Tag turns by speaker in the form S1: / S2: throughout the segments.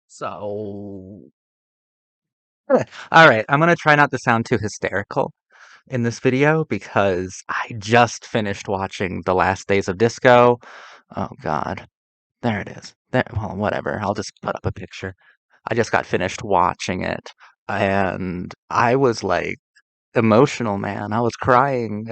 S1: So, all right, I'm gonna try not to sound too hysterical in this video because I just finished watching The Last Days of Disco. Oh God, there it is. There, well, whatever. I'll just put up a picture. I just got finished watching it, and I was like emotional, man. I was crying,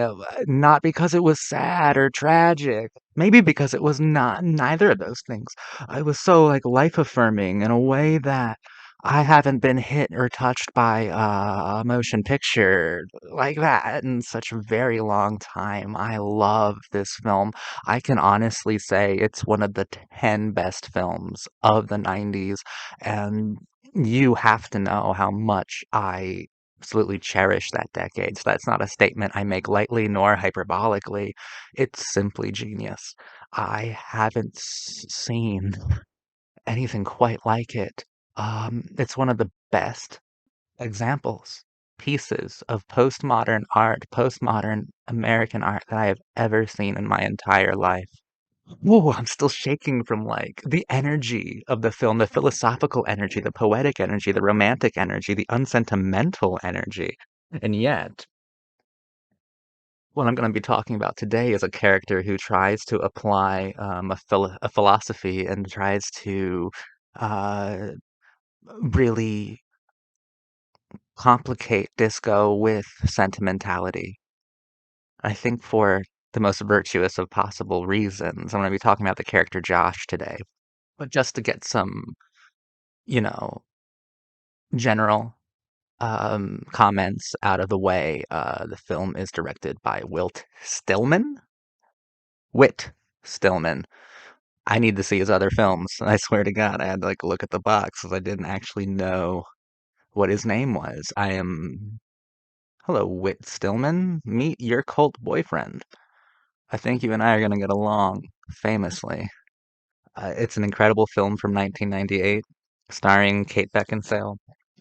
S1: not because it was sad or tragic. Maybe because it was not neither of those things. I was so like life affirming in a way that I haven't been hit or touched by a motion picture like that in such a very long time. I love this film. I can honestly say it's one of the 10 best films of the 90s, and you have to know how much I absolutely cherish that decade. So that's not a statement I make lightly nor hyperbolically. It's simply genius. I haven't seen anything quite like it. It's one of the best examples, pieces of postmodern art, postmodern American art that I have ever seen in my entire life. Whoa, I'm still shaking from like the energy of the film, the philosophical energy, the poetic energy, the romantic energy, the unsentimental energy. And yet, what I'm going to be talking about today is a character who tries to apply a philosophy and tries to uh, really complicate disco with sentimentality. I think for the most virtuous of possible reasons. I'm going to be talking about the character Josh today. But just to get some, you know, general comments out of the way, the film is directed by Whit Stillman. I need to see his other films. I swear to God, I had to like look at the box because I didn't actually know what his name was. Hello, Whit Stillman. Meet your cult boyfriend. I think you and I are gonna get along famously. It's an incredible film from 1998, starring Kate Beckinsale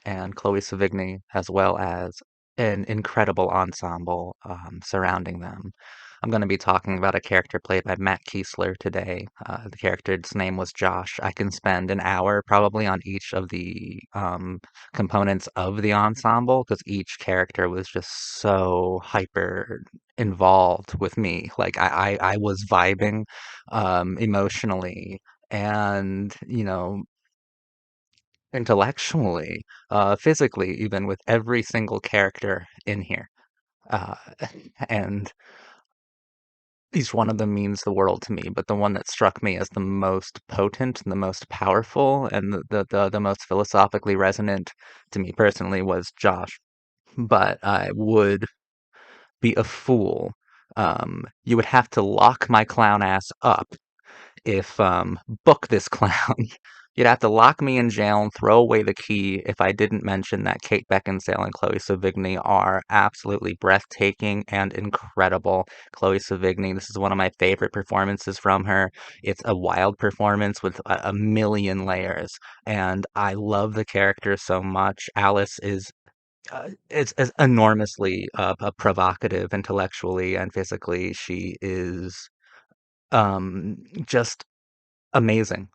S1: and Chloë Sevigny, as well as an incredible ensemble surrounding them. I'm going to be talking about a character played by Matt Kiesler today. The character's name was Josh. I can spend an hour probably on each of the components of the ensemble because each character was just so hyper involved with me. Like I was vibing emotionally and, intellectually, physically, even with every single character in here. Uh, and each one of them means the world to me, but the one that struck me as the most potent and the most powerful and the most philosophically resonant to me personally was Josh. But I would be a fool. You would have to lock my clown ass up if book this clown. You'd have to lock me in jail and throw away the key if I didn't mention that Kate Beckinsale and Chloe Sevigny are absolutely breathtaking and incredible. Chloe Sevigny, this is one of my favorite performances from her. It's a wild performance with a million layers, and I love the character so much. Alice is enormously provocative intellectually and physically. She is just amazing.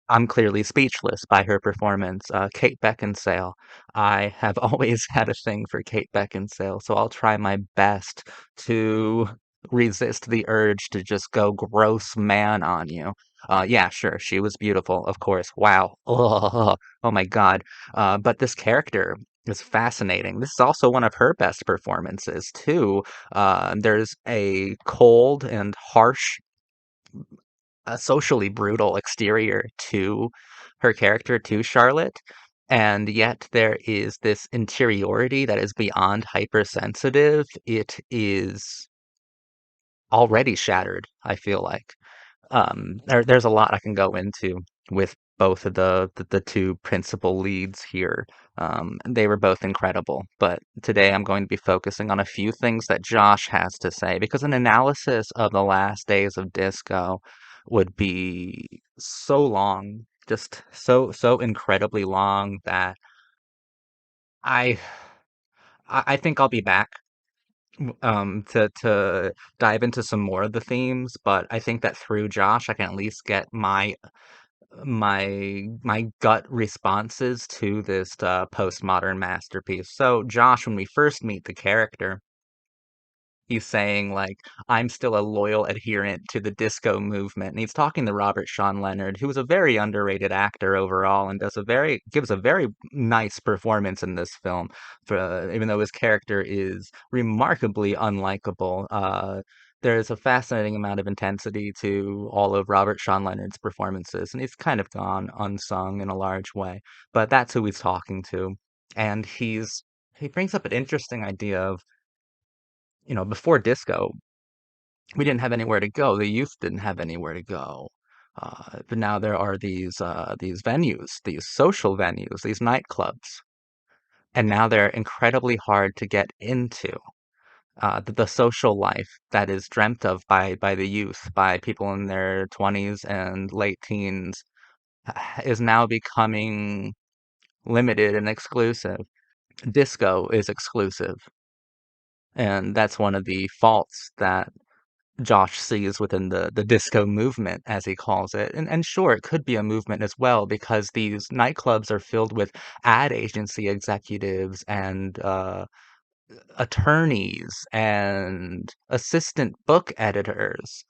S1: I'm clearly speechless by her performance. Kate Beckinsale. I have always had a thing for Kate Beckinsale, so I'll try my best to resist the urge to just go gross man on you. Yeah, sure, she was beautiful, of course. Wow. Ugh. Oh my God. But this character is fascinating. This is also one of her best performances, too. There's a cold and harsh a socially brutal exterior to her character, to Charlotte, and yet there is this interiority that is beyond hypersensitive. It is already shattered, I feel like. There's a lot I can go into with both of the two principal leads here. They were both incredible, but today I'm going to be focusing on a few things that Josh has to say because an analysis of the last days of disco would be so long, just so incredibly long that I I think I'll be back to dive into some more of the themes, but I think that through Josh, I can at least get my gut responses to this postmodern masterpiece. So Josh, when we first meet the character, he's saying like, I'm still a loyal adherent to the disco movement, and he's talking to Robert Sean Leonard, who is a very underrated actor overall and gives a very nice performance in this film, for even though his character is remarkably unlikable. There's a fascinating amount of intensity to all of Robert Sean Leonard's performances, and he's kind of gone unsung in a large way. But that's who he's talking to, and he brings up an interesting idea of, before disco, we didn't have anywhere to go. The youth didn't have anywhere to go. But now there are these venues, these social venues, these nightclubs, and now they're incredibly hard to get into. The social life that is dreamt of by the youth, by people in their 20s and late teens, is now becoming limited and exclusive. Disco is exclusive, and that's one of the faults that Josh sees within the disco movement, as he calls it. And sure, it could be a movement as well because these nightclubs are filled with ad agency executives and attorneys and assistant book editors.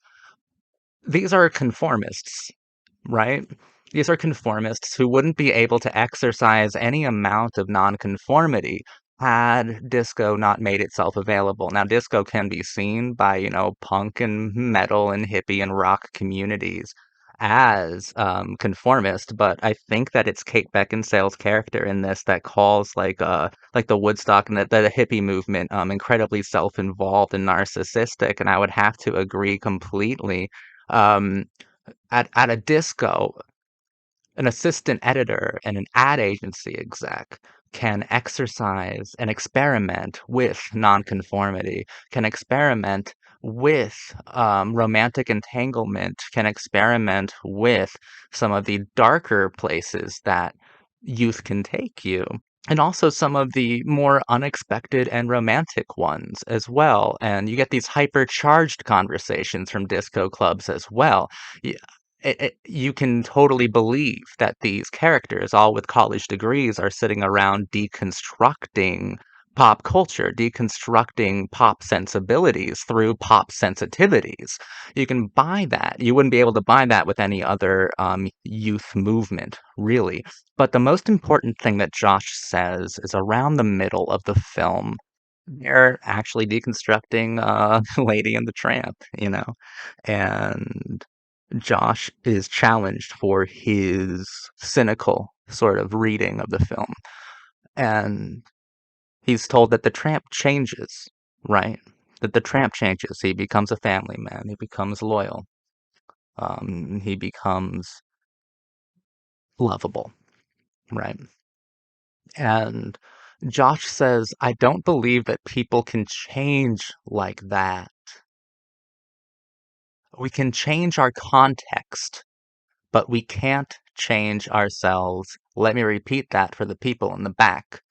S1: These are conformists, right? These are conformists who wouldn't be able to exercise any amount of nonconformity had disco not made itself available. Now, disco can be seen by, punk and metal and hippie and rock communities as conformist, but I think that it's Kate Beckinsale's character in this that calls like the Woodstock and the hippie movement incredibly self-involved and narcissistic, and I would have to agree completely. Um, at a disco, an assistant editor and an ad agency exec can exercise and experiment with nonconformity, can experiment with romantic entanglement, can experiment with some of the darker places that youth can take you. And also some of the more unexpected and romantic ones as well. And you get these hypercharged conversations from disco clubs as well. You can totally believe that these characters, all with college degrees, are sitting around deconstructing pop culture, deconstructing pop sensibilities through pop sensitivities. You can buy that. You wouldn't be able to buy that with any other youth movement, really. But the most important thing that Josh says is around the middle of the film. They're actually deconstructing Lady and the Tramp, and Josh is challenged for his cynical sort of reading of the film. And he's told that the tramp changes, right? That the tramp changes. He becomes a family man. He becomes loyal. He becomes lovable, right? And Josh says, I don't believe that people can change like that. We can change our context, but we can't change ourselves. Let me repeat that for the people in the back.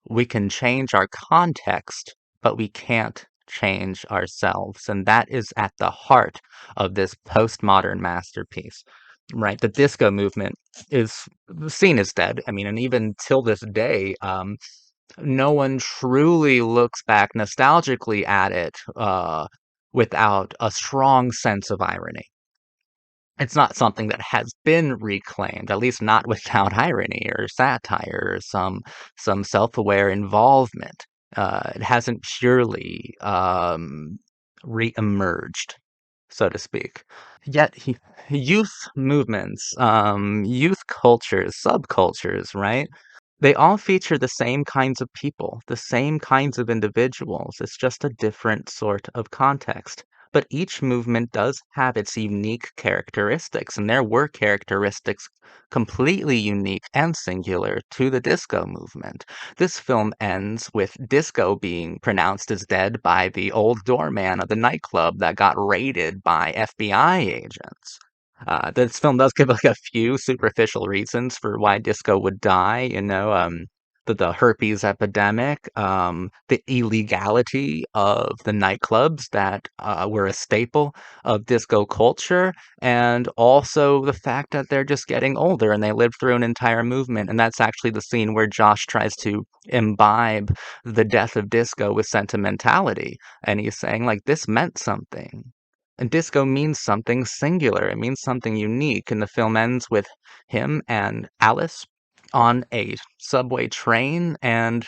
S1: We can change our context, but we can't change ourselves. And that is at the heart of this postmodern masterpiece, right? The disco movement is seen as dead. I mean, and even till this day, no one truly looks back nostalgically at it without a strong sense of irony. It's not something that has been reclaimed, at least not without irony or satire or some self-aware involvement. It hasn't purely re-emerged, so to speak. Yet youth movements, youth cultures, subcultures, right? They all feature the same kinds of people, the same kinds of individuals. It's just a different sort of context. But each movement does have its unique characteristics, and there were characteristics completely unique and singular to the disco movement. This film ends with disco being pronounced as dead by the old doorman of the nightclub that got raided by FBI agents. This film does give like a few superficial reasons for why disco would die. the herpes epidemic, the illegality of the nightclubs that were a staple of disco culture, and also the fact that they're just getting older and they lived through an entire movement. And that's actually the scene where Josh tries to imbibe the death of disco with sentimentality. And he's saying, like, this meant something. And disco means something singular. It means something unique. And the film ends with him and Alice on a subway train, and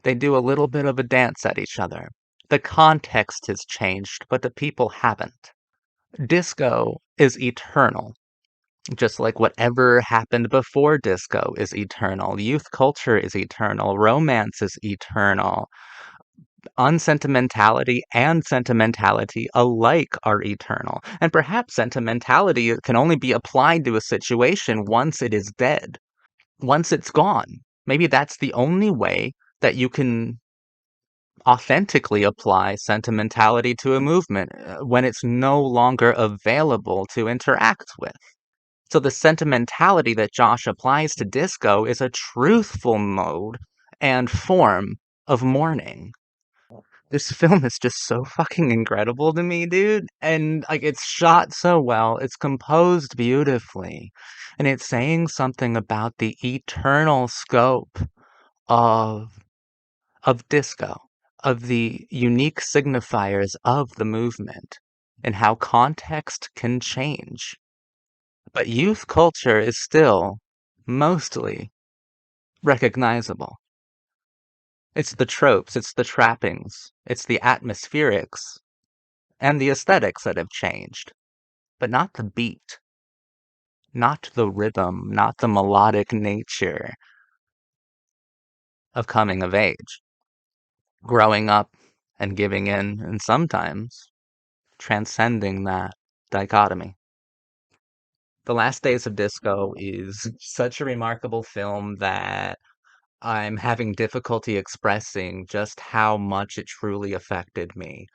S1: they do a little bit of a dance at each other. The context has changed, but the people haven't. Disco is eternal, just like whatever happened before disco is eternal. Youth culture is eternal. Romance is eternal. Unsentimentality and sentimentality alike are eternal. And perhaps sentimentality can only be applied to a situation once it is dead, once it's gone. Maybe that's the only way that you can authentically apply sentimentality to a movement, when it's no longer available to interact with. So the sentimentality that Josh applies to disco is a truthful mode and form of mourning. This film is just so fucking incredible to me, dude. And like it's shot so well, it's composed beautifully, and it's saying something about the eternal scope of disco, of the unique signifiers of the movement, and how context can change. But youth culture is still mostly recognizable. It's the tropes, it's the trappings, it's the atmospherics, and the aesthetics that have changed, but not the beat, not the rhythm, not the melodic nature of coming of age, growing up and giving in, and sometimes transcending that dichotomy. The Last Days of Disco is such a remarkable film that I'm having difficulty expressing just how much it truly affected me.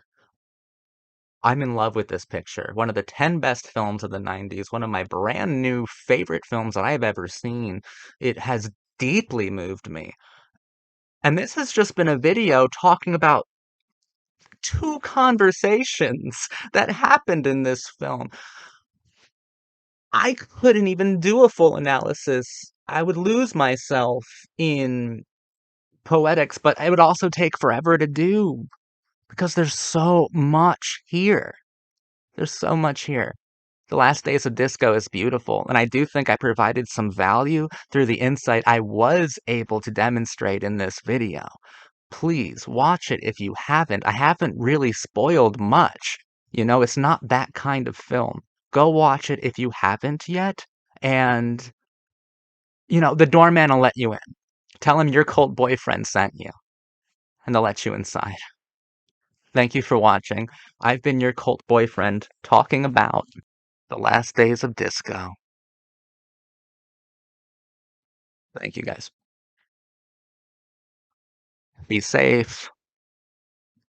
S1: I'm in love with this picture. One of the 10 best films of the 90s, one of my brand new favorite films that I've ever seen. It has deeply moved me. And this has just been a video talking about two conversations that happened in this film. I couldn't even do a full analysis. I would lose myself in poetics, but it would also take forever to do because there's so much here. There's so much here. The Last Days of Disco is beautiful, and I do think I provided some value through the insight I was able to demonstrate in this video. Please watch it if you haven't. I haven't really spoiled much. It's not that kind of film. Go watch it if you haven't yet, and, the doorman will let you in. Tell him your cult boyfriend sent you, and they'll let you inside. Thank you for watching. I've been your cult boyfriend talking about The Last Days of Disco. Thank you guys. Be safe.